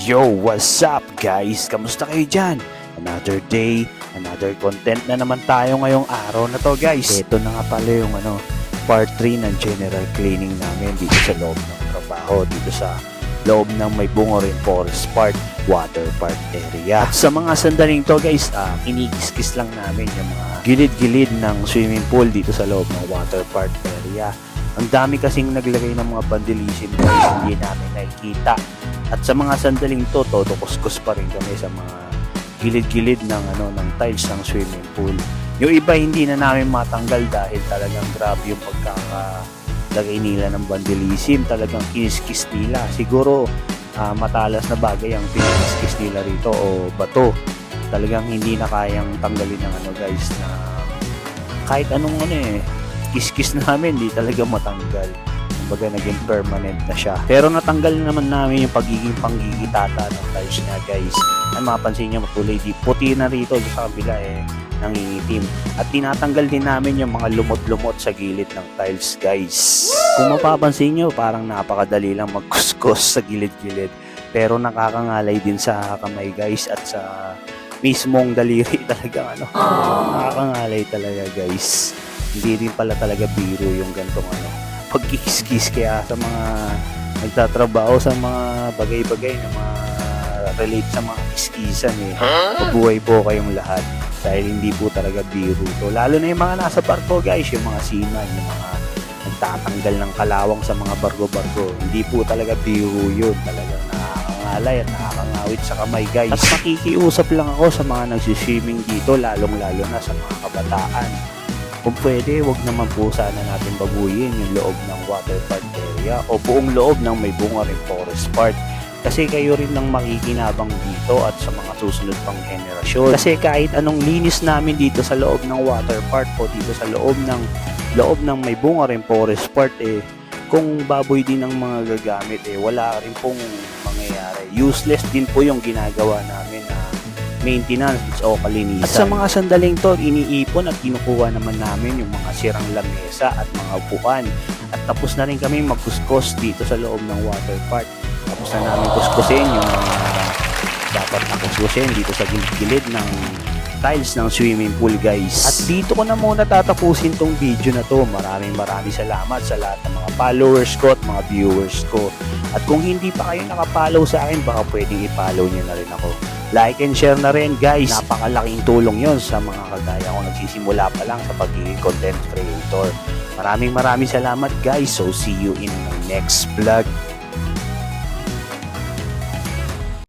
Yo, what's up guys? Kamusta kayo dyan? Another day, another content na naman tayo ngayong araw na to guys. Ito na nga pala yung part 3 ng general cleaning namin dito sa loob ng trabaho, dito sa loob ng May Bunga Rin Forest Park, water park area. At sa mga sandaling to guys, kinikis-kis lang namin yung mga gilid-gilid ng swimming pool dito sa loob ng water park area. Ang dami kasing naglagay ng mga vandalism guys, hindi namin nakikita. At sa mga sandaling to, todo kuskus pa rin kami sa mga gilid-gilid ng ng tiles ng swimming pool. Yung iba hindi na namin matanggal dahil talagang grabe yung pagkakalagay nila ng vandalism, talagang kinis-kis nila. Siguro matalas na bagay ang pinikiskis nila rito o bato. Talagang hindi na kayang tanggalin ng guys, na kahit anong kiskis namin, hindi talaga matanggal. Kumbaga naging permanent na siya. Pero natanggal naman namin yung pagiging panggigitata ng tiles niya guys. Ay mapapansin nyo, makulay di puti na rito sa kabila nangingitim. At tinatanggal din namin yung mga lumot-lumot sa gilid ng tiles guys. Kung mapapansin nyo, parang napakadali lang magkuskus sa gilid-gilid. Pero nakakangalay din sa kamay guys at sa mismong daliri talaga nakakangalay talaga guys. Hindi rin pala talaga biro yung gantong pagkikis-kis, kaya sa mga nagtatrabaho sa mga bagay-bagay na mga relate sa mga kiskisan mabuhay po kayong lahat dahil hindi po talaga biro to. Lalo na yung mga nasa barko guys, yung mga seaman, yung mga nagtatanggal ng kalawang sa mga barko-barko, hindi po talaga biro yun. Talagang nakakangalay at nakakangawit sa kamay guys. At makikiusap lang ako sa mga nagsiswimming dito, lalong-lalo na sa mga kabataan. Kung pwede, wag naman po sana natin baguhin yung loob ng water park area o buong loob ng May Bunga Rin Forest Park. Kasi kayo rin ang makikinabang dito at sa mga susunod pang henerasyon. Kasi kahit anong linis namin dito sa loob ng water park o dito sa loob ng May Bunga Rin Forest Park, kung baboy din ang mga gagamit, wala rin pong mangyayari. Useless din po yung ginagawa namin na maintenance o kalinisan. At sa mga sandaling to, iniipon at kinukuha naman namin yung mga sirang lamesa at mga upuan. At tapos na rin kami magkuskus dito sa loob ng water park. Tapos na namin kuskusin yung mga dapat na kuskusin dito sa gilid-gilid ng tiles ng swimming pool guys. At dito ko na muna tatapusin tong video na to. Maraming salamat sa lahat ng mga followers ko at mga viewers ko. At kung hindi pa kayo nakapollow sa akin, baka pwedeng i-follow nyo na rin ako. Like and share na rin guys. Napakalaking tulong yon sa mga kagaya ko nagsisimula pa lang sa pagiging content creator. Maraming salamat guys. So see you in my next vlog.